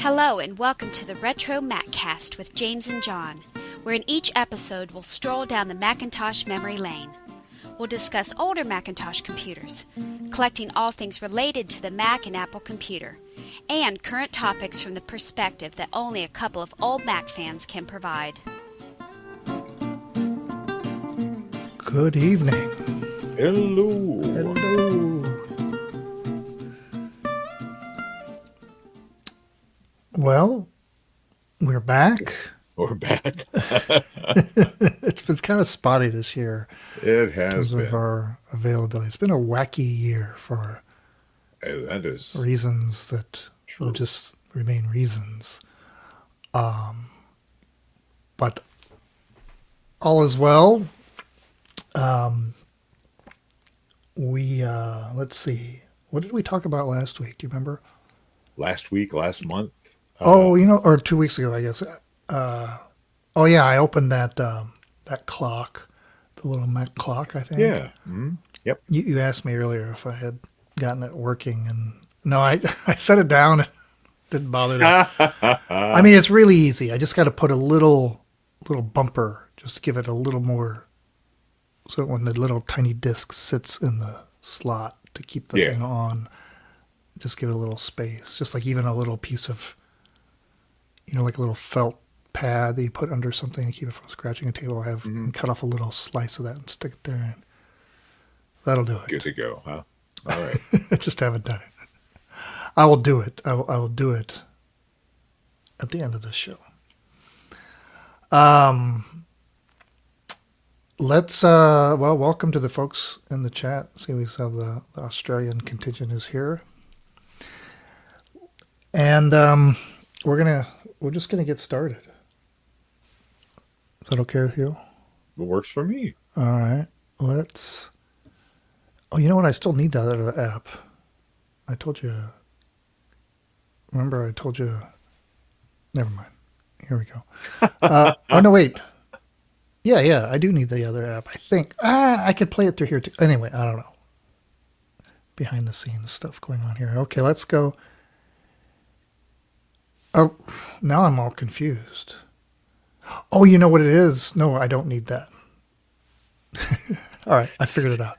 Hello and welcome to the RetroMacCast with James and John, where in each episode we'll stroll down the Macintosh memory lane. We'll discuss older Macintosh computers, collecting all things related to the Mac and Apple computer, and current topics from the perspective that only a couple of old Mac fans can provide. Good evening. Hello. Hello. Well, we're back. We're back. It's been kind of spotty this year. It has in terms been. of our availability. It's been a wacky year for That is reasons that true. will just remain reasons. But all is well. Let's see. What did we talk about last week? Do you remember? Last week, last month. Or 2 weeks ago, I guess. Oh yeah, I opened that clock, the little Mac clock, I think. Yeah. Mm-hmm. Yep. You asked me earlier if I had gotten it working, and no, I set it down. And didn't bother to. I mean, it's really easy. I just got to put a little bumper, just give it a little more, so when the little tiny disc sits in the slot to keep the thing on, just give it a little space, just like even a little piece of, like a little felt pad that you put under something to keep it from scratching a table. I have and cut off a little slice of that and stick it there, and that'll do it. Good to go, huh? All right. I just haven't done it. I will do it. I will do it at the end of this show. Welcome to the folks in the chat. See, we have the Australian contingent is here. And we're just gonna get started. Is that okay with you? It works for me. All right. Oh, you know what? I still need that other app. I told you. Remember, I told you. Never mind. Here we go. Oh no, wait. Yeah. I do need the other app. I think I could play it through here too. Anyway, I don't know. Behind the scenes stuff going on here. Okay, let's go. Oh, now I'm all confused. Oh, you know what it is? No, I don't need that. All right, I figured it out.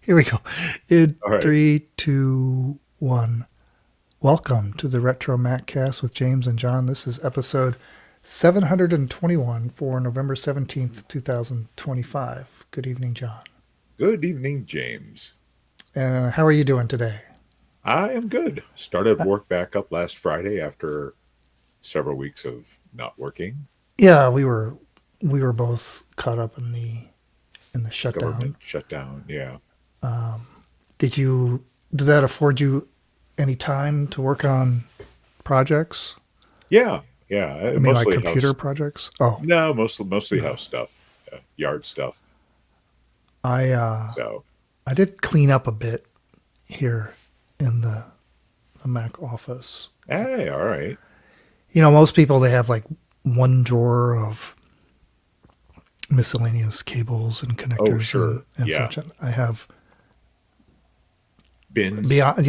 Here we go. In All right. 3, 2, 1. Welcome to the RetroMacCast with James and John. This is episode 721 for November 17th, 2025. Good evening, John. Good evening, James. How are you doing today? I am good. Started work back up last Friday after several weeks of not working. Yeah, we were both caught up in the shutdown. Government shutdown. Yeah. Did that afford you any time to work on projects? Yeah. I mean, like computer projects? Oh. No, mostly house stuff, yard stuff. I did clean up a bit here in the Mac office. Hey, all right. Most people, they have like one drawer of miscellaneous cables and connectors. Oh, sure. and Yeah. such. I have Bins. bins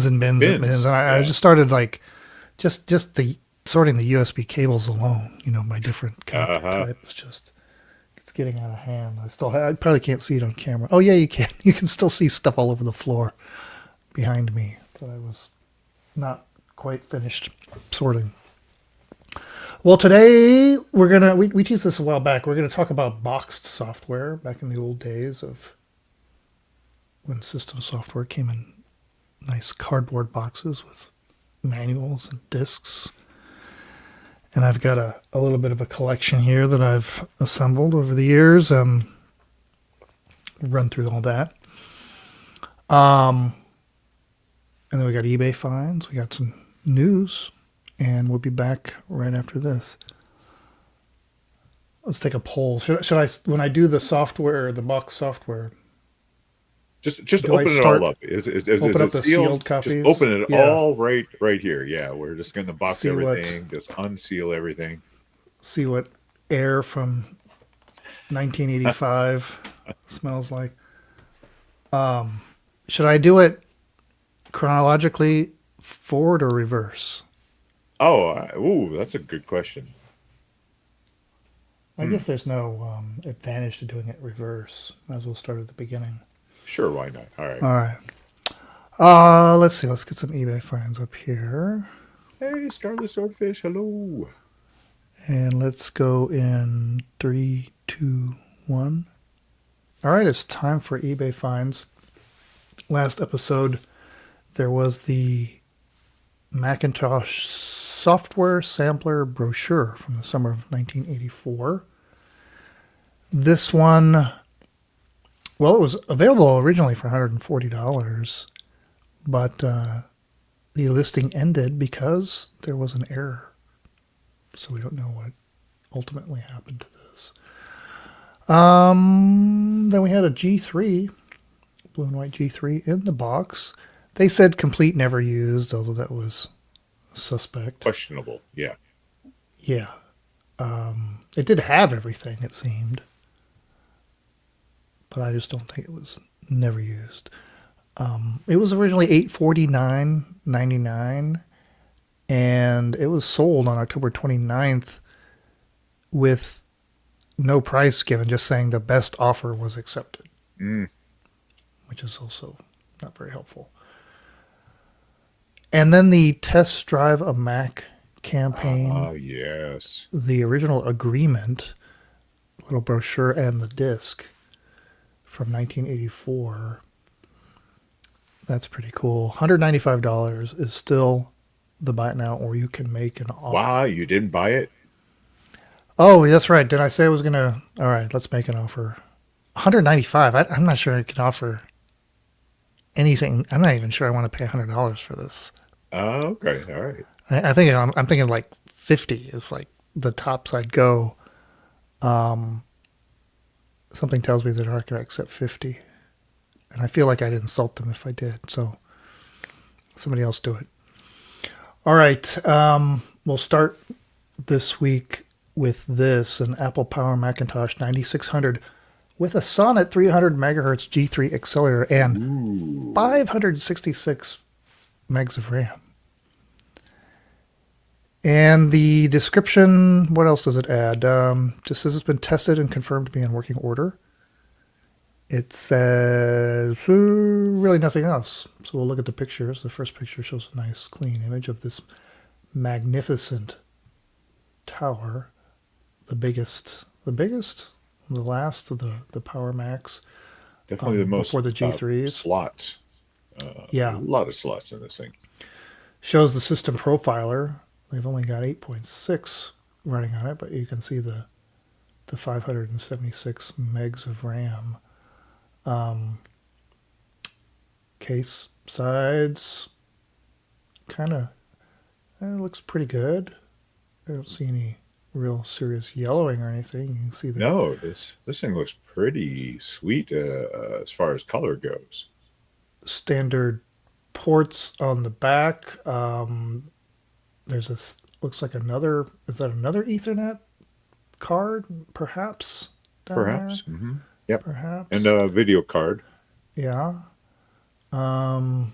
and bins and bins. And I just started like just sorting the USB cables alone, by different connector types. It's getting out of hand. I probably can't see it on camera. Oh yeah, you can. You can still see stuff all over the floor behind me that I was not quite finished sorting. Well, today we teased this a while back. We're gonna talk about boxed software back in the old days of when system software came in nice cardboard boxes with manuals and discs. And I've got a little bit of a collection here that I've assembled over the years. Run through all that. And then we got eBay finds. We got some news. And we'll be back right after this. Let's take a poll. Should I, when I do the software, the box software, Just open it all up. Open up the sealed copies? Just open it all right here. Yeah, we're just going to box See everything, just unseal everything. See what air from 1985 smells like. Should I do it chronologically, forward or reverse? Oh, ooh, that's a good question. I guess there's no advantage to doing it reverse. Might as well start at the beginning. Sure, why not? All right. All right. Let's see. Let's get some eBay finds up here. Hey, Starless Swordfish, hello. And let's go in 3, 2, 1. All right, it's time for eBay finds. Last episode, there was the Macintosh software sampler brochure from the summer of 1984. This one, well, it was available originally for $140, but the listing ended because there was an error. So we don't know what ultimately happened to this. Then we had a G3, blue and white G3 in the box. They said complete, never used, although that was suspect. Questionable, yeah. Yeah. It did have everything, it seemed. But I just don't think it was never used. It was originally $849.99, and it was sold on October 29th with no price given, just saying the best offer was accepted, which is also not very helpful. And then the Test Drive a Mac campaign. Yes. The original agreement, little brochure, and the disc from 1984. That's pretty cool. $195 is still the buy it now, or you can make an offer. Wow, you didn't buy it? Oh, that's right. Did I say I was going to? All right, let's make an offer. $195. I'm not sure I can offer anything. I'm not even sure I want to pay $100 for this. Oh, okay. All right. I'm thinking like 50 is like the tops I'd go. Something tells me they're not going to accept 50. And I feel like I'd insult them if I did. So somebody else do it. All right. We'll start this week with this, an Apple Power Macintosh 9600 with a Sonnet 300 megahertz G3 accelerator and 566 megs of RAM. And the description, what else does it add? Just says it's been tested and confirmed to be in working order. It says really nothing else. So we'll look at the pictures. The first picture shows a nice clean image of this magnificent tower. The last of the Power Macs. Definitely the most before the G3s. Slots. Yeah. A lot of slots in this thing. Shows the system profiler. They've only got 8.6 running on it, but you can see the 576 megs of RAM. Case sides, kind of, looks pretty good. I don't see any real serious yellowing or anything. You can see that. No, this thing looks pretty sweet as far as color goes. Standard ports on the back. There's looks like another, is that another Ethernet card, perhaps? Perhaps. Mm-hmm. Yep. Perhaps. And a video card. Yeah. Oh,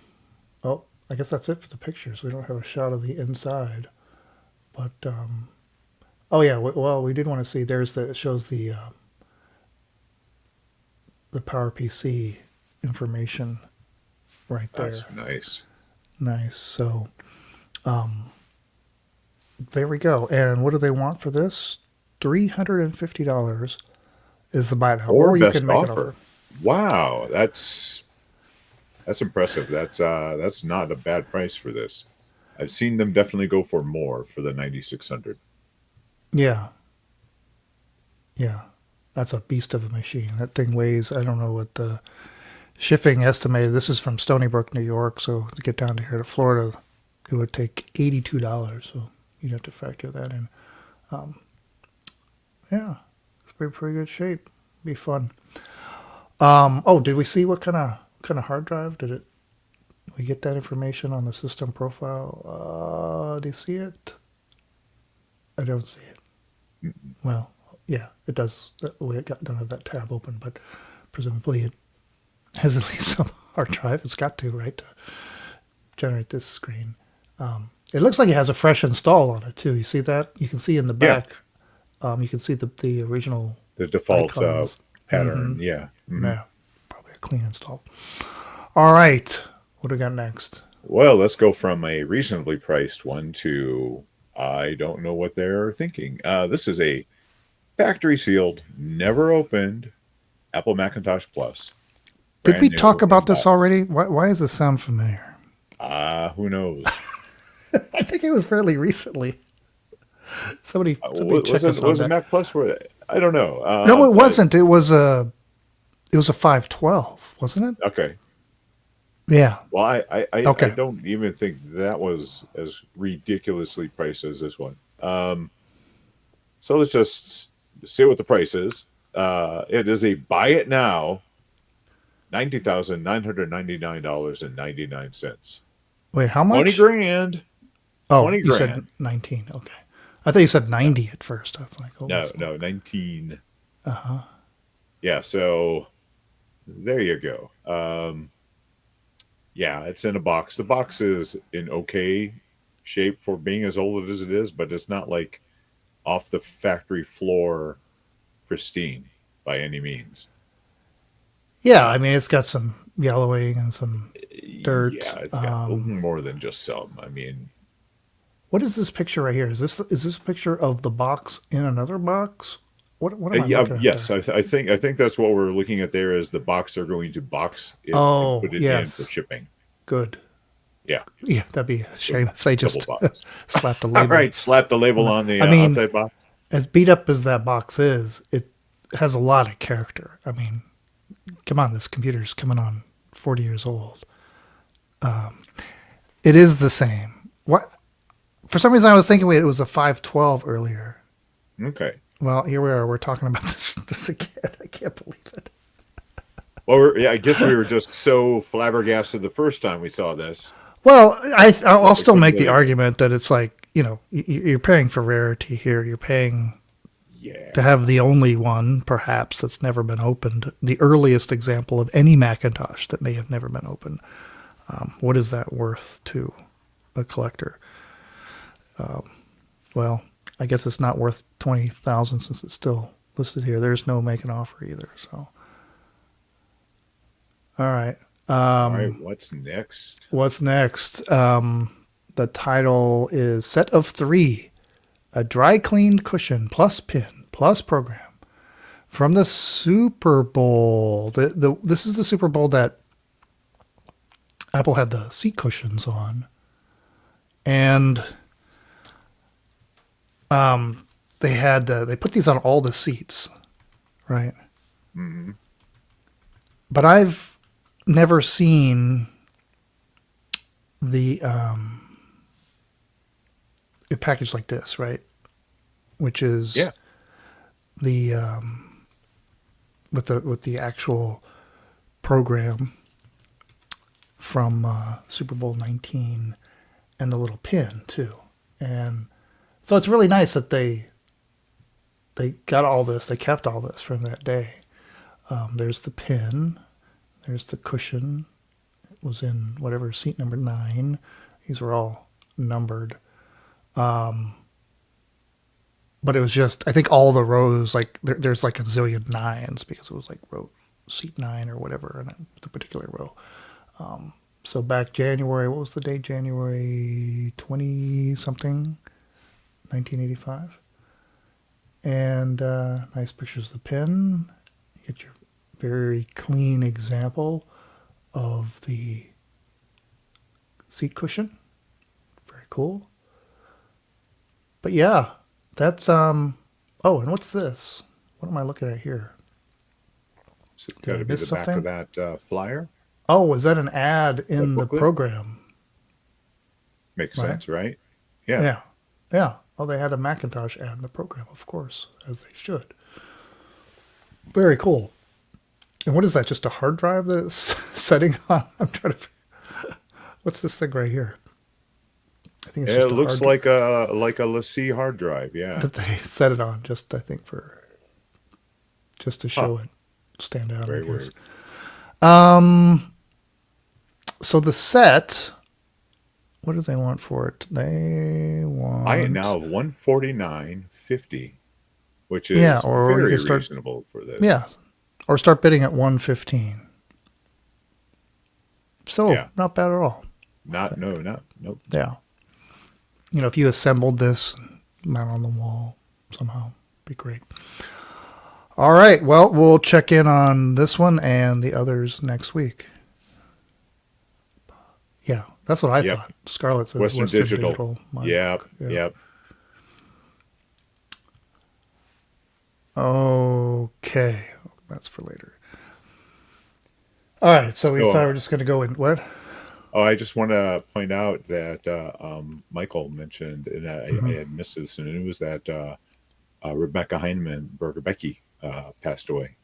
I guess that's it for the pictures. We don't have a shot of the inside. But, oh yeah, well, we did want to see, it shows the PowerPC information right there. That's nice. Nice. So, there we go. And what do they want for this? $350 is the buy now. Or you best can make offer. an offer. Wow, that's impressive. That's not a bad price for this. I've seen them definitely go for more for the 9600. Yeah. Yeah. That's a beast of a machine. That thing weighs, I don't know what the shipping estimated. This is from Stony Brook, New York. So to get down to here to Florida, it would take $82. So you'd have to factor that in. Yeah, it's pretty good shape. Be fun. Did we see what kind of hard drive did we get that information on the system profile? Do you see it? I don't see it. Well, yeah, it does. We don't have that tab open, but presumably it has at least some hard drive. It's got to, right, to generate this screen. It looks like it has a fresh install on it too. You see that? You can see in the Yeah. back. You can see the original The default icons. pattern. Yeah. Yeah, probably a clean install. All right, what do we got next? Well, let's go from a reasonably priced one to I don't know what they're thinking. This is a factory sealed, never opened Apple Macintosh Plus. Did we talk about this box. already? Why does this sound familiar? Who knows? I think it was fairly recently. Somebody check us on was that. it Mac Plus? I don't know. No, it wasn't. It was a 512, wasn't it? Okay. Yeah. Well, I Okay. don't even think that was as ridiculously priced as this one. So let's just see what the price is. It is a buy it now, $90,999.99. Wait, how much? 20 grand. Oh, 20 you grand. said 19. Okay. I thought you said 90 at first. I was like, oh, No, 19. Uh-huh. Yeah, so there you go. Yeah, it's in a box. The box is in okay shape for being as old as it is, but it's not like off the factory floor pristine by any means. Yeah, I mean, it's got some yellowing and some dirt. Yeah, it's got more than just some. I mean, what is this picture right here? Is this a picture of the box in another box? What am I looking at? yes, there? I think that's what we're looking at there is the box they're going to box it Oh, and put it yes. in for shipping. Good. Yeah. Yeah, that'd be a shame if they just slapped the All label. right, slap the label on the outside box. As beat up as that box is, it has a lot of character. I mean, come on, this computer's coming on 40 years old. It is the same. What? For some reason, I was thinking it was a 512 earlier. Okay. Well, here we are. We're talking about this again. I can't believe it. Well, I guess we were just so flabbergasted the first time we saw this. Well, I'll still make the argument that it's like, you're paying for rarity here. You're paying to have the only one, perhaps, that's never been opened. The earliest example of any Macintosh that may have never been opened. What is that worth to a collector? Well, I guess it's not worth $20,000 since it's still listed here. There's no make an offer either. So, all right. All right. What's next? What's next? The title is Set of 3, a dry cleaned cushion plus pin plus program from the Super Bowl. This is the Super Bowl that Apple had the seat cushions on, and they put these on all the seats, right? Mm-hmm. But I've never seen the a package like this, right? Which is the with the actual program from Super Bowl 19 and the little pin too. And so it's really nice that they got all this, they kept all this from that day. There's the pin, there's the cushion. It was in whatever seat number 9. These were all numbered. But it was just, I think all the rows, like there's like a zillion 9s because it was like row seat 9 or whatever in the particular row. So back January, what was the date? January 20 something, 1985. And nice pictures of the pin. You get your very clean example of the seat cushion. Very cool. But yeah, that's oh, and what's this? What am I looking at here? So it's got to be the back of that flyer. Oh, was that an ad in the program? Makes sense, right? Yeah. Yeah. Oh, they had a Macintosh ad in the program, of course, as they should. Very cool. And what is that? Just a hard drive that's setting on? I'm trying to. What's this thing right here? I think it's just it looks like a LaCie hard drive. Yeah. That they set it on, just I think just to show it stand out. Very I guess. weird. So the set What do they want for it? They want. I now $149.50, which Yeah, is or you very could start. reasonable for this. Yeah, or start bidding at $115. So Yeah. not bad at all. Nope. Yeah. If you assembled this and mount on the wall somehow, be great. All right. Well, we'll check in on this one and the others next week. Yeah, that's what I thought. Scarlett says Western Digital. Yep. Okay. That's for later. All right. So we decided we're just going to go in. What? Oh, I just want to point out that Michael mentioned, and I had missed this in the news, that Rebecca Heinemann, Becky, passed away.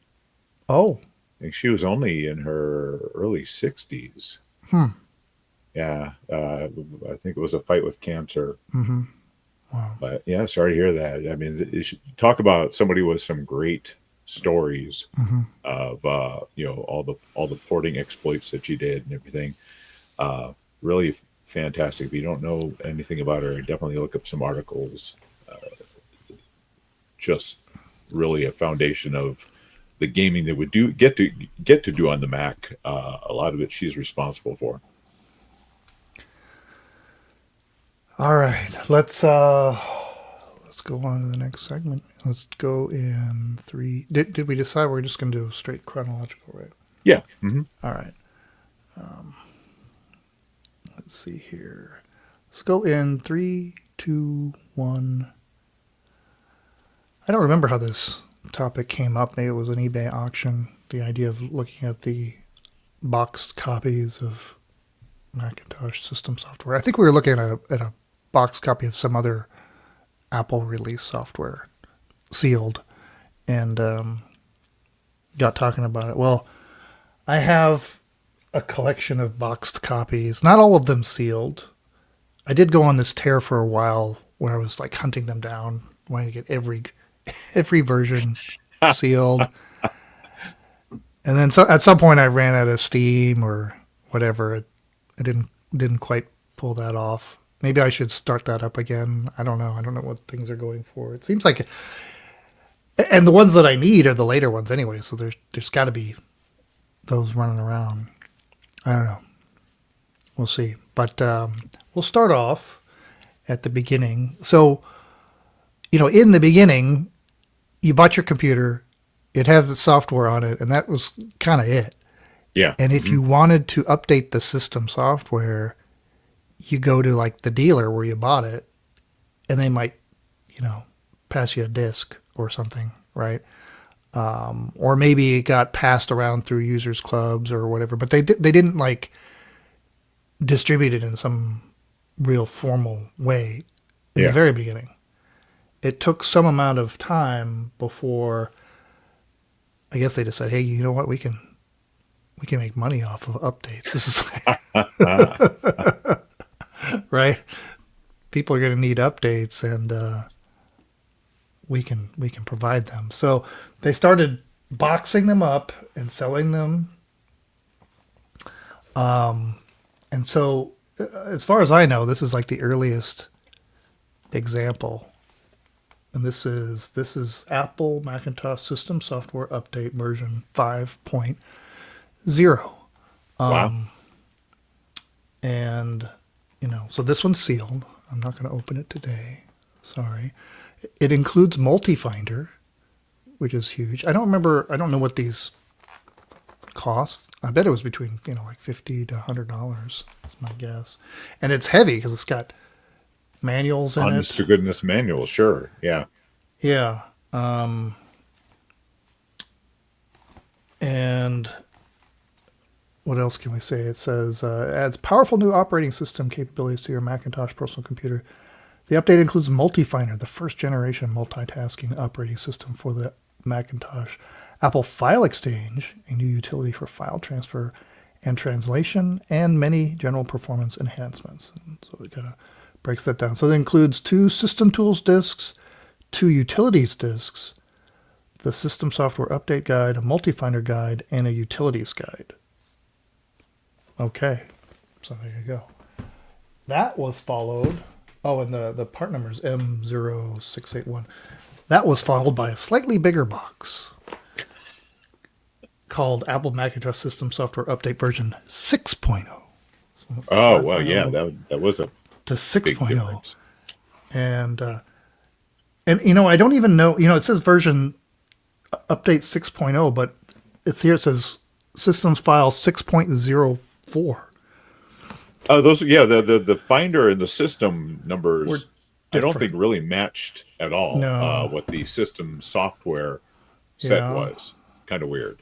Oh. I think she was only in her early 60s. Yeah. I think it was a fight with cancer. Mm-hmm. Wow. But yeah, sorry to hear that. I mean, you should talk about somebody with some great stories of all the porting exploits that she did and everything. Really fantastic. If you don't know anything about her, definitely look up some articles. Just really a foundation of the gaming that would get to do on the Mac. A lot of it she's responsible for. All right, let's go on to the next segment. Let's go in 3. Did we decide we're just going to do straight chronological, right? Yeah. Mm-hmm. All right. Let's see here. Let's go in 3, 2, 1. I don't remember how this topic came up. Maybe it was an eBay auction. The idea of looking at the boxed copies of Macintosh system software. I think we were looking at a boxed copy of some other Apple release software, sealed, and got talking about it. Well, I have a collection of boxed copies, not all of them sealed. I did go on this tear for a while where I was like hunting them down, wanting to get every version sealed. And then at some point I ran out of steam or whatever. I didn't quite pull that off. Maybe I should start that up again. I don't know. I don't know what things are going for. It seems like, and the ones that I need are the later ones anyway. So there's got to be those running around. I don't know. We'll see. But we'll start off at the beginning. So, in the beginning, you bought your computer. It had the software on it, and that was kind of it. Yeah. And if you wanted to update the system software, you go to like the dealer where you bought it, and they might, pass you a disc or something, right? Or maybe it got passed around through users clubs or whatever, but they didn't like distribute it in some real formal way in the very beginning. It took some amount of time before I guess they decided, hey, you know what, we can make money off of updates. This is right. People are going to need updates, and we can provide them. So they started boxing them up and selling them. And so, as far as I know, this is like the earliest example. And this is Apple Macintosh System Software Update version 5.0. Wow. And, so this one's sealed. I'm not going to open it today. Sorry. It includes Multi-Finder, which is huge. I don't know what these cost. I bet it was between, like $50 to $100 is my guess. And it's heavy because it's got manuals in it. Honest to goodness manuals, sure. Yeah. Yeah. And what else can we say? It says, adds powerful new operating system capabilities to your Macintosh personal computer. The update includes Multi-Finder, the first generation multitasking operating system for the Macintosh. Apple File Exchange, a new utility for file transfer and translation, and many general performance enhancements. And so it kind of breaks that down. So it includes 2 System Tools disks, 2 Utilities disks, the System Software Update Guide, a Multi-Finder Guide, and a Utilities Guide. Okay, so there you go. That was followed. Oh, and the part number is M0681. That was followed by a slightly bigger box called Apple Macintosh System Software Update version 6.0. So Oh, well, yeah, that was a to big 6.0. difference. And I don't even know, it says version update 6.0, but it's here, it says systems file 6.04. Oh, those, yeah, the Finder and the system numbers, I don't think really matched at all. No. What the system software set was. Kind of weird.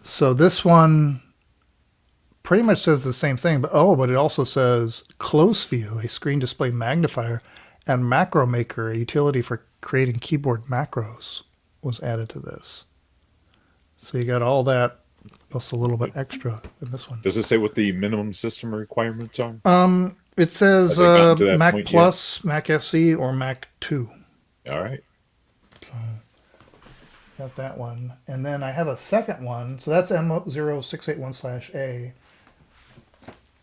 So this one pretty much says the same thing, but it also says Close View, a screen display magnifier, and Macro Maker, a utility for creating keyboard macros, was added to this. So you got all that plus a little bit extra in this one. Does it say what the minimum system requirements are? It says Mac Plus, Mac SE, or Mac 2. All right. Got that one. And then I have a second one. So that's M0681/A.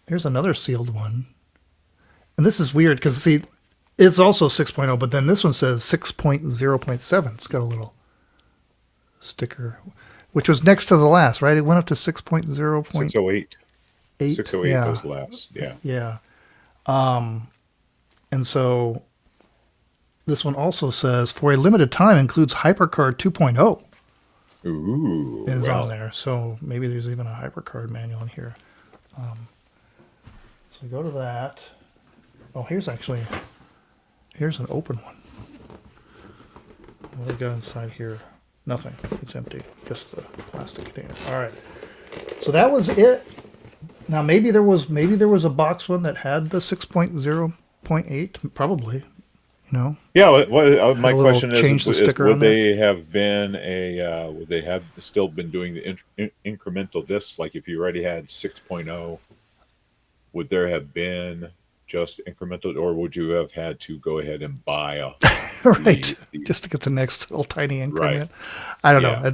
Here's another sealed one. And this is weird because, see, it's also 6.0, but then this one says 6.0.7. It's got a little sticker, which was next to the last, right? It went up to 6.0. 608. 608 was last. Yeah. Yeah. And so this one also says, for a limited time, includes HyperCard 2.0. Ooh. Is on there. So maybe there's even a HyperCard manual in here. So we go to that. Oh, here's an open one. What do we got inside here? Nothing. It's empty. Just the plastic container. All right. So that was it. Now maybe there was a box one that had the 6.0.8. Probably. Yeah. My question would they have still been doing the incremental discs? Like if you already had 6.0, would there have been just incremental, or would you have had to go ahead and buy a right just to get the next little tiny increment? Right. I don't know.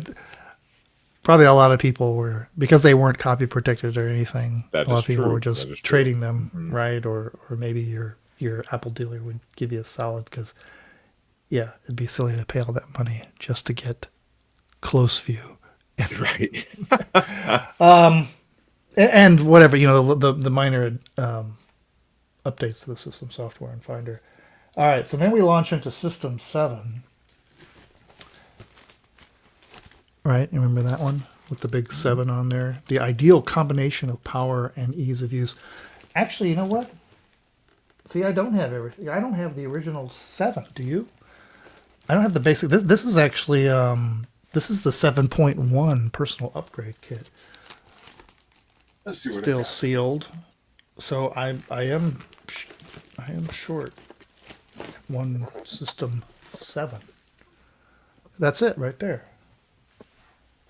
Probably a lot of people were, because they weren't copy protected or anything. A lot of people were just trading them, right? Or maybe your Apple dealer would give you a solid, because it'd be silly to pay all that money just to get Close View. Right. And whatever, the minor updates to the system software and Finder. All right, so then we launch into System 7. Right, you remember that one with the big 7 on there? The ideal combination of power and ease of use. Actually, you know what? See, I don't have everything. I don't have the original 7. Do you? I don't have the basic. This is actually this is the 7.1 personal upgrade kit. Let's see what still sealed. So I am short one System 7. That's it right there.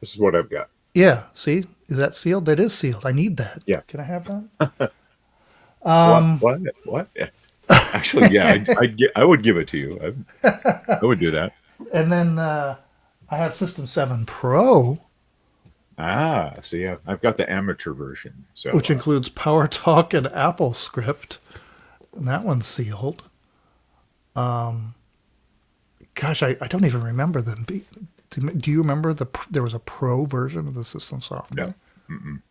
This is what I've got. Yeah. See, is that sealed? That is sealed. I need that. Yeah. Can I have that? What? Actually, yeah, I would give it to you. I would do that. And then I have System 7 Pro. See, I've got the amateur version, which includes PowerTalk and Apple Script, and that one's sealed. Gosh, I don't even remember them. Do you remember there was a Pro version of the system software? No. Mm-mm.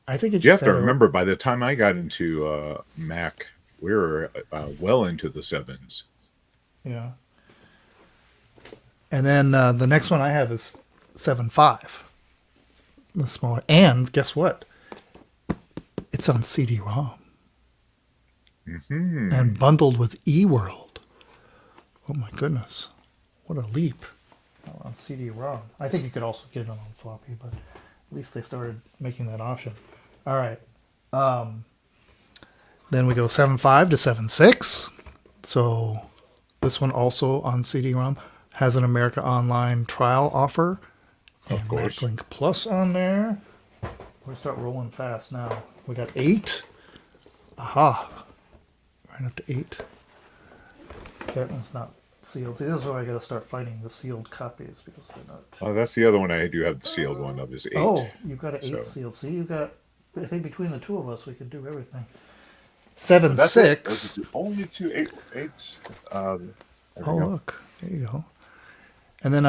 I think you have to remember, by the time I got into Mac, we were well into the 7s. Yeah. And then the next one I have is 7.5. The smaller. And guess what? It's on CD-ROM. Mm-hmm. And bundled with eWorld. Oh my goodness. What a leap. On CD-ROM. I think you could also get it on floppy, but at least they started making that option. All right. Then we go 7.5 to 7.6. So this one also on CD-ROM has an America Online trial offer. Of course. Backlink Plus on there. We'll start rolling fast now. We got 8. Aha. Right up to 8. That one's not sealed. See, this is where I got to start fighting the sealed copies, because they're not. Oh, that's the other one I do have the sealed one of, is 8. Oh, you've got an 8 sealed. See, you've got I think between the two of us, we could do everything. 7.6. Those are the only two 8.8s. There Oh, we go. look. There you go. And then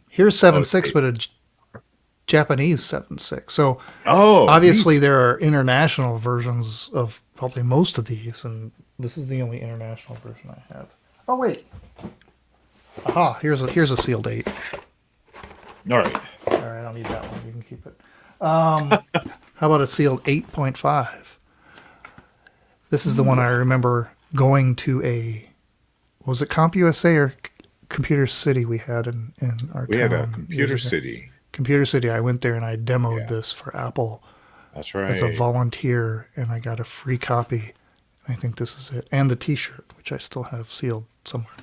here's Oh, it's 7.6, 8. but a Japanese 7.6. So Oh, obviously neat. there are international versions of probably most of these, and this is the only international version I have. Oh, wait. Aha, here's a sealed 8. All right. All right, I don't need that one. You can keep it. How about a sealed 8.5? This is the one I remember going to was it CompUSA or Computer City we had in our We town? had a Computer years ago? City. Computer City. I went there and I demoed Yeah. this for Apple That's right. as a volunteer, and I got a free copy. I think this is it, and the T-shirt, which I still have sealed somewhere.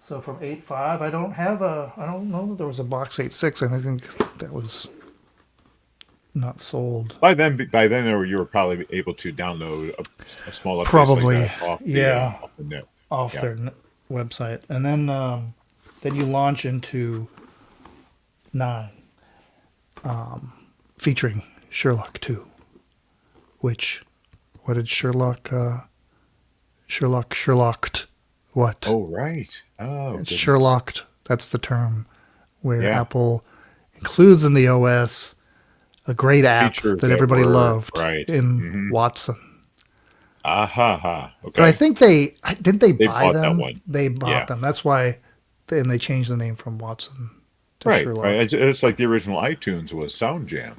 So from 8.5, I don't know that there was a box 8.6. I think that was not sold. By then, you were probably able to download a small update Probably, like that off the net. off Yeah. their website, and then you launch into 9, featuring Sherlock 2, which what did Sherlocked what? Oh, right. Oh, It's goodness. Sherlocked. That's the term where Yeah. Apple includes in the OS a great app Features that that everybody were- loved right. in Mhm. Watson. Okay. But I think they buy bought that them. one. They bought Yeah. them. That's why, and they changed the name from Watson to right. Sherlock. Right. It's like the original iTunes was Sound Jam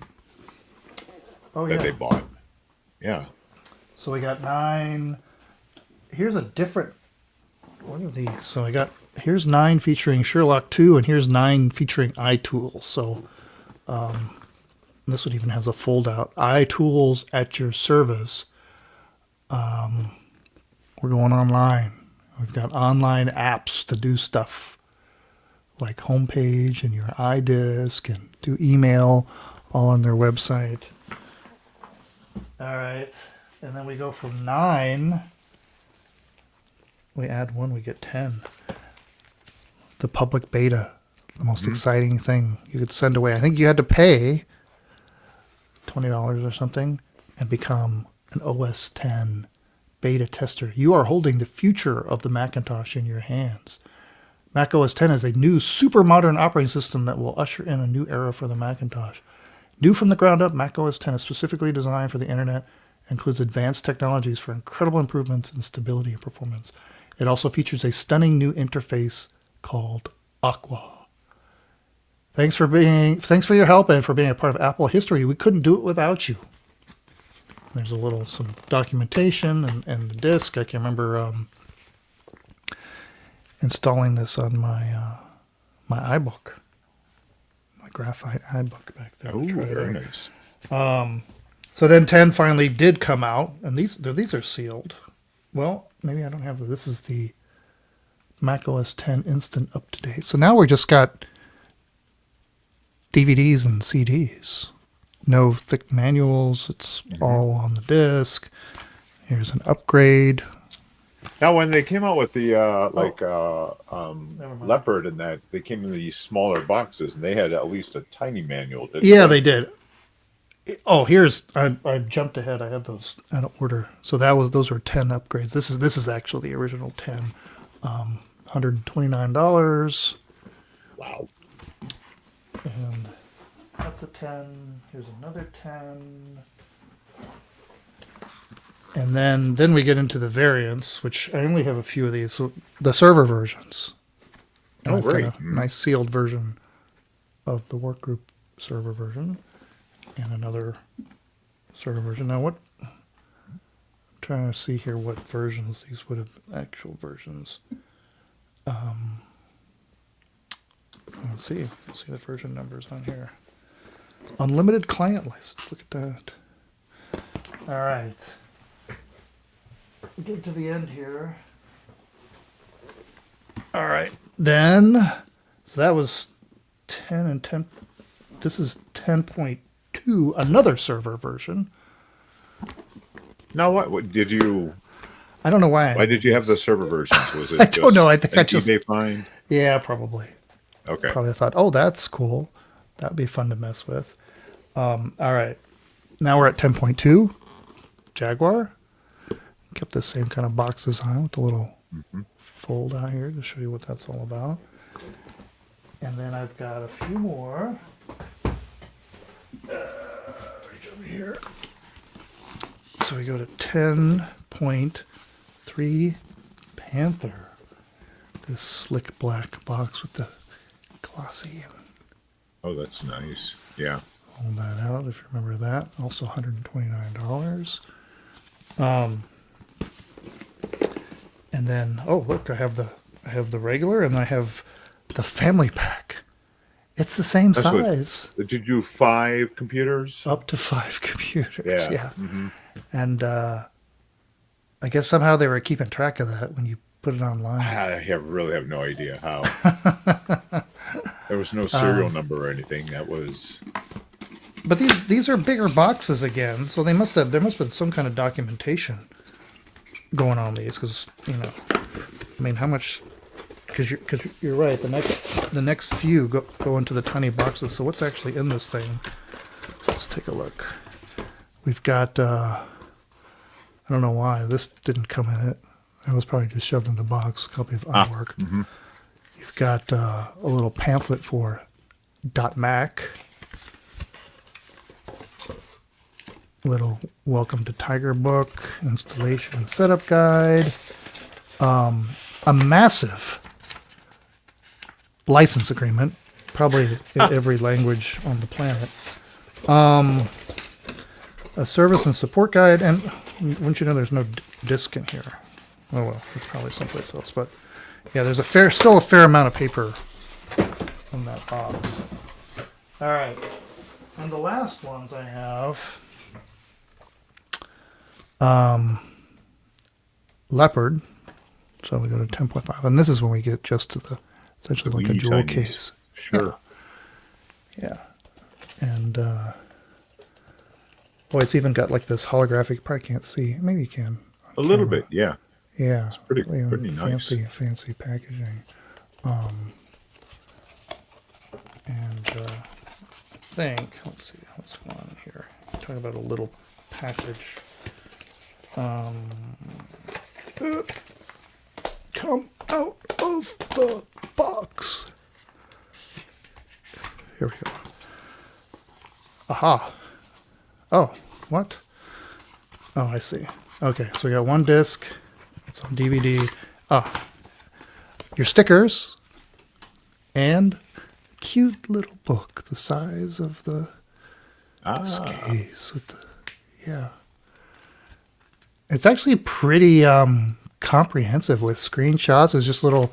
Oh that yeah. they bought. Yeah. So we got 9. Here's a different. What are these? So here's 9 featuring Sherlock 2, and here's 9 featuring iTools. So this one even has a fold out. iTools at your service. We're going online. We've got online apps to do stuff like homepage and your iDisk and do email all on their website. All right. And then we go from 9. We add 1, we get 10. The public beta, the most exciting thing you could send away. I think you had to pay $20 or something and become an OS 10 beta tester. You are holding the future of the Macintosh in your hands. Mac OS 10 is a new super modern operating system that will usher in a new era for the Macintosh. New from the ground up, Mac OS 10 is specifically designed for the internet and includes advanced technologies for incredible improvements in stability and performance. It also features a stunning new interface called Aqua. Thanks for your help and for being a part of Apple history. We couldn't do it without you. There's some documentation and the disk. I can remember installing this on my iBook, my graphite iBook back there. Oh, very nice. So then 10 finally did come out, and these are sealed. Well, maybe I don't have this is the Mac OS 10 Instant Up to Date. So now we just got DVDs and CDs. No thick manuals. It's all on the disc. Here's an upgrade. Now, when they came out with the mind. Leopard and that, they came in these smaller boxes, and they had at least a tiny manual. Didn't Yeah, they did. Oh, I jumped ahead. I had those out of order. So those were 10 upgrades. This is actually the original 10. $129. Wow. And that's a 10. Here's another 10. And then we get into the variants, which I only have a few of these. So the server versions. And Oh, I've got great. a nice sealed version of the workgroup server version. And another server version. Now I'm trying to see here what versions these would have, actual versions. Let's see the version numbers on here. Unlimited client license. Look at that. All right. We get to the end here. All right. Then, so that was 10 and 10. This is 10.2, another server version. Now, what did you? I don't know why. Why did you have the server versions? Was it? I don't know. I think an I just- eBay find. Yeah, probably. Okay. Probably thought, oh, that's cool. That would be fun to mess with. All right. Now we're at 10.2. Jaguar. Kept the same kind of box design with the little fold out here to show you what that's all about. And then I've got a few more. Reach over here. So we go to 10.3 Panther. This slick black box with the glossy. Oh, that's nice. Yeah. Hold that out if you remember that. Also $129. And then, oh look, I have the regular and I have the family pack. It's the same size. Did you do 5 computers? Up to 5 computers. Yeah. Mm-hmm. And I guess somehow they were keeping track of that when you put it online. I really have no idea how. There was no serial number or anything. That was. But these are bigger boxes again, so there must have been some kind of documentation going on these, because I mean, how much? Because you're right. The next few go into the tiny boxes. So what's actually in this thing? Let's take a look. We've got. I don't know why this didn't come in it. That was probably just shoved in the box. A copy of artwork. Mm-hmm. You've got a little pamphlet for .Mac. Little welcome to Tiger book, installation and setup guide, a massive license agreement, probably in every language on the planet, a service and support guide, and wouldn't you know there's no disc in here? Oh well, it's probably someplace else, but yeah, there's still a fair amount of paper in that box. All right, and the last ones I have. Leopard. So we go to 10.5, and this is when we get just to the essentially like a jewel case. Sure. Yeah. And boy, it's even got like this holographic. Probably can't see. Maybe you can. A little bit, yeah. Yeah. It's pretty nice. Fancy packaging. And I think let's see what's going on here. Talking about a little package. Come out of the box. Here we go. Aha. Oh, what? Oh, I see. Okay, so we got one disc. It's on DVD. Your stickers. And a cute little book the size of the disc case. With the, yeah. It's actually pretty comprehensive with screenshots. It's just little,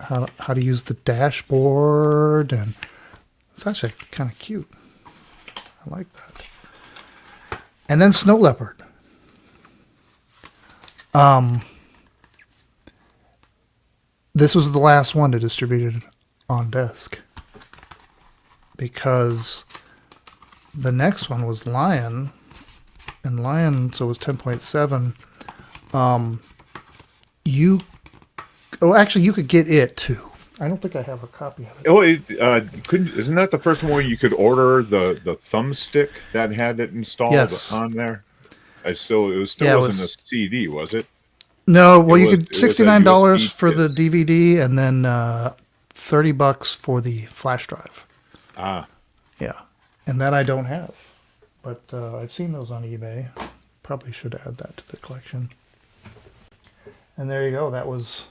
how to use the dashboard, and it's actually kind of cute. I like that. And then Snow Leopard. This was the last one to distribute it on disc, because the next one was Lion. And Lion, so it was 10.7. You could get it too. I don't think I have a copy of it. Oh, isn't that the first one where you could order the thumbstick that had it installed on there? It wasn't a CD, was it? No, well, you could $69 for the DVD, and then $30 for the flash drive. Yeah, and that I don't have. But I've seen those on eBay. Probably should add that to the collection. And there you go. That was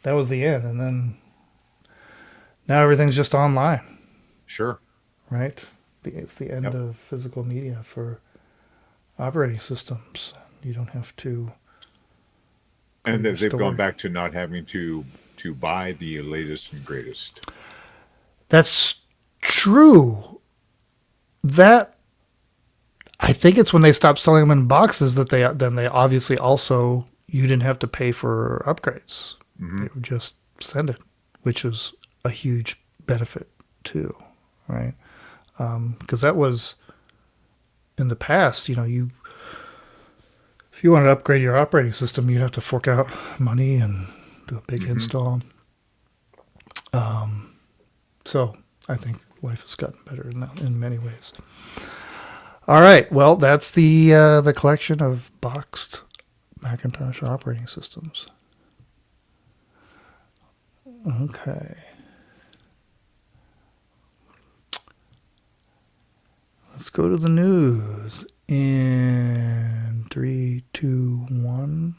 the end. And then now everything's just online. Sure. Right? It's the end of physical media for operating systems. You don't have to. And they've gone back to not having to buy the latest and greatest. That's true. I think it's when they stopped selling them in boxes that they obviously also, you didn't have to pay for upgrades. Mm-hmm. They would just send it, which was a huge benefit too, right? Because that was in the past, if you wanted to upgrade your operating system, you'd have to fork out money and do a big install. So I think life has gotten better in many ways. All right. Well, that's the collection of boxed Macintosh operating systems. Okay. Let's go to the news in 3, 2, 1.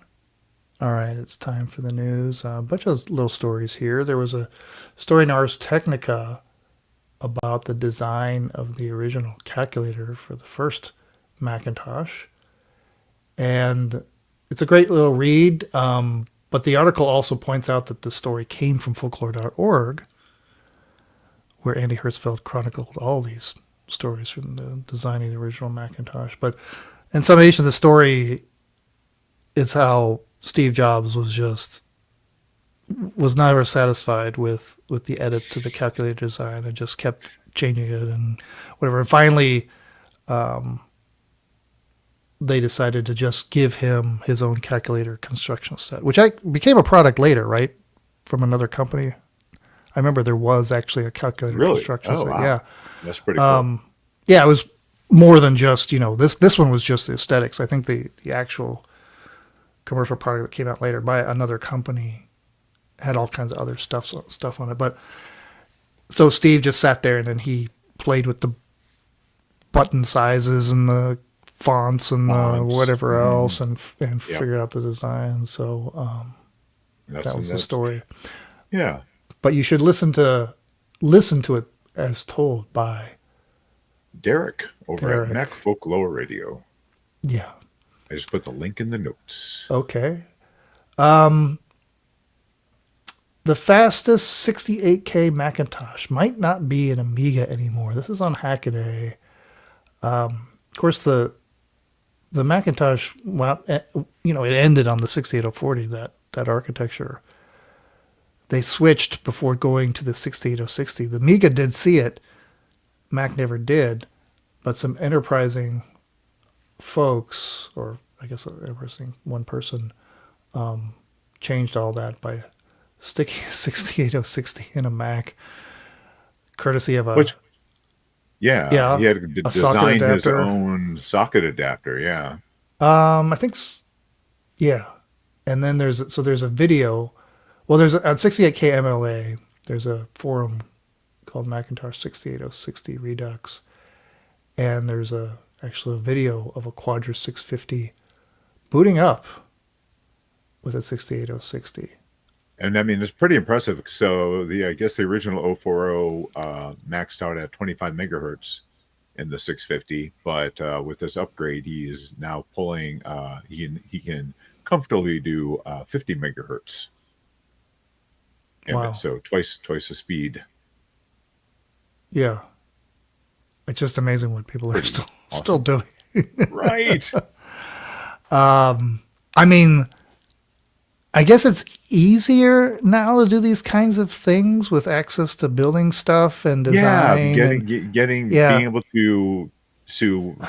All right, it's time for the news. A bunch of little stories here. There was a story in Ars Technica about the design of the original calculator for the first Macintosh. And it's a great little read, but the article also points out that the story came from folklore.org, where Andy Hertzfeld chronicled all these stories from the designing the original Macintosh. But in summation, the story is how Steve Jobs was never satisfied with the edits to the calculator design and just kept changing it and whatever. And finally, they decided to just give him his own calculator construction set, which became a product later, right? From another company. I remember there was actually a calculator construction set. Wow. Yeah. That's pretty cool. Yeah, it was more than just, this one was just the aesthetics. I think the actual commercial product that came out later by another company had all kinds of other stuff on it. But so Steve just sat there and then he played with the button sizes and the fonts and whatever else and figured out the design. So that was the story. Yeah. But you should listen to it as told by Derek over at Mac Folklore Radio. Yeah. I just put the link in the notes. Okay. The fastest 68K Macintosh might not be an Amiga anymore. This is on Hackaday. Of course, the Macintosh, it ended on the 68040, that architecture. They switched before going to the 68060. The Amiga did see it. Mac never did, but some enterprising folks, or I guess one person, changed all that by sticking a 68060 in a Mac, courtesy of he had to design his own socket adapter. Yeah. I think, and then there's a video. Well, there's on 68K MLA. There's a forum called Macintosh 68060 Redux, and there's actually a video of a Quadra 650 booting up with a 68060. And I mean, it's pretty impressive. So I guess the original 040 maxed out at 25 megahertz in the 650, but with this upgrade, he is now pulling. He can comfortably do 50 megahertz. Wow. So twice the speed. Yeah. It's just amazing what people are still doing. Right. I mean, I guess it's easier now to do these kinds of things with access to building stuff and design. Being able to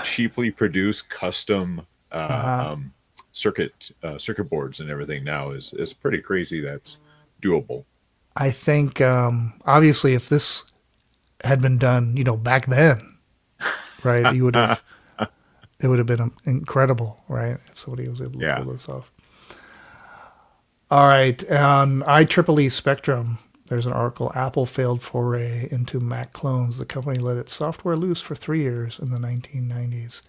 cheaply produce custom circuit boards and everything now is pretty crazy. That's doable. I think obviously if this had been done, back then, right, it would have been incredible, right? If somebody was able to pull this off. All right, on IEEE Spectrum, there's an article, Apple failed foray into Mac clones. The company let its software loose for 3 years in the 1990s.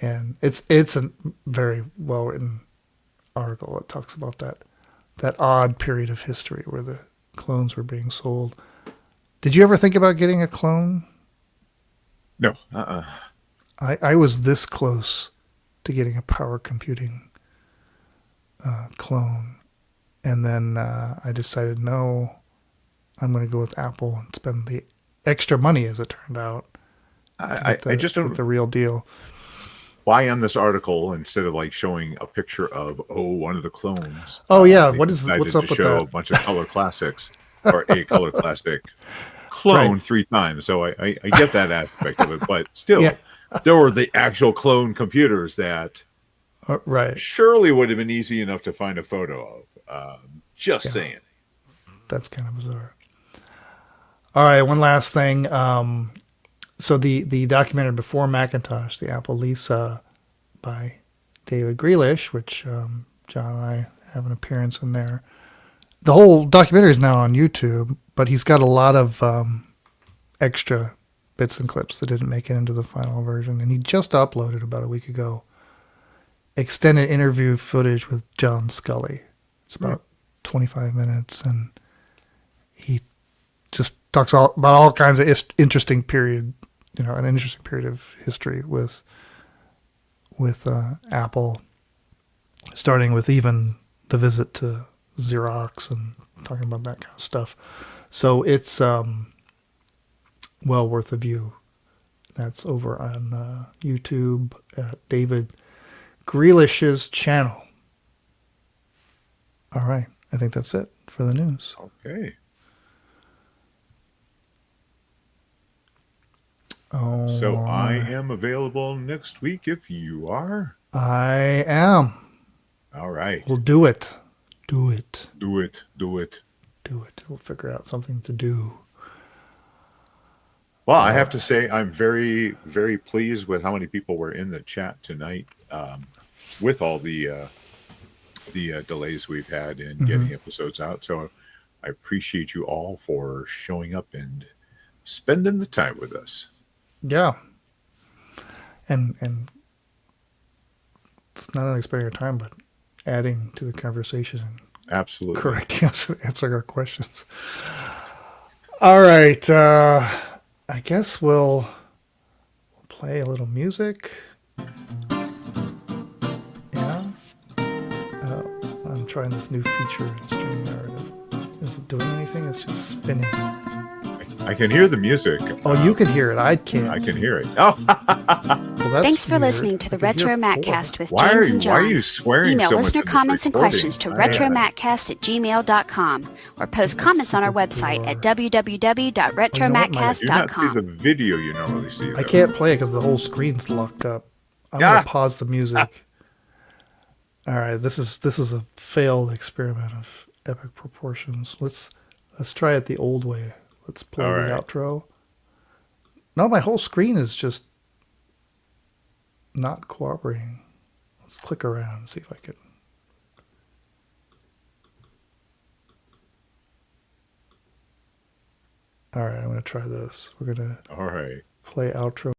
And it's a very well-written article that talks about that odd period of history where the clones were being sold. Did you ever think about getting a clone? No. I was this close to getting a power computing clone. And then I decided, no, I'm going to go with Apple and spend the extra money, as it turned out. I just don't. The real deal. Why on this article, instead of like showing a picture of, one of the clones? Oh, yeah. What's up with that? Show a bunch of color classics or a color classic clone 3 times. So I get that aspect of it. But still, there were the actual clone computers that surely would have been easy enough to find a photo of. Just saying. That's kind of bizarre. All right, one last thing. So the documentary Before Macintosh, the Apple Lisa by David Grealish, which John and I have an appearance in there. The whole documentary is now on YouTube, but he's got a lot of extra bits and clips that didn't make it into the final version. And he just uploaded about a week ago extended interview footage with John Scully. It's about 25 minutes, and he just talks about all kinds of interesting period, an interesting period of history with Apple, starting with even the visit to Xerox and talking about that kind of stuff. So it's well worth a view. That's over on YouTube at David Grealish's channel. All right. I think that's it for the news. Okay. Oh, so I am available next week if you are. I am. All right. We'll do it. Do it. Do it. Do it. Do it. We'll figure out something to do. Well, I have to say I'm very, very pleased with how many people were in the chat tonight with all the delays we've had in getting episodes out. So I appreciate you all for showing up and spending the time with us. Yeah. And it's not only spending your time, but adding to the conversation. Absolutely. Correct. Answering our questions. All right. I guess we'll play a little music. Yeah. I'm trying this new feature in StreamYard. Is it doing anything? It's just spinning. I can hear the music. Oh, you can hear it. I can't. I can hear it. Oh. Well, thanks for weird. listening to the RetroMacCast with Why James and Why are John. you swearing Email so much listener in this comments and recording? questions to retromaccast@gmail.com or post comments on our website at www.retromaccast.com. Do not see the video you normally see. Though. I can't play it because the whole screen's locked up. I'm gonna pause the music. All right, this was a failed experiment of epic proportions. Let's try it the old way. Let's play the outro. No, my whole screen is just not cooperating. Let's click around and see if I can. All right, I'm going to try this. We're going to play outro.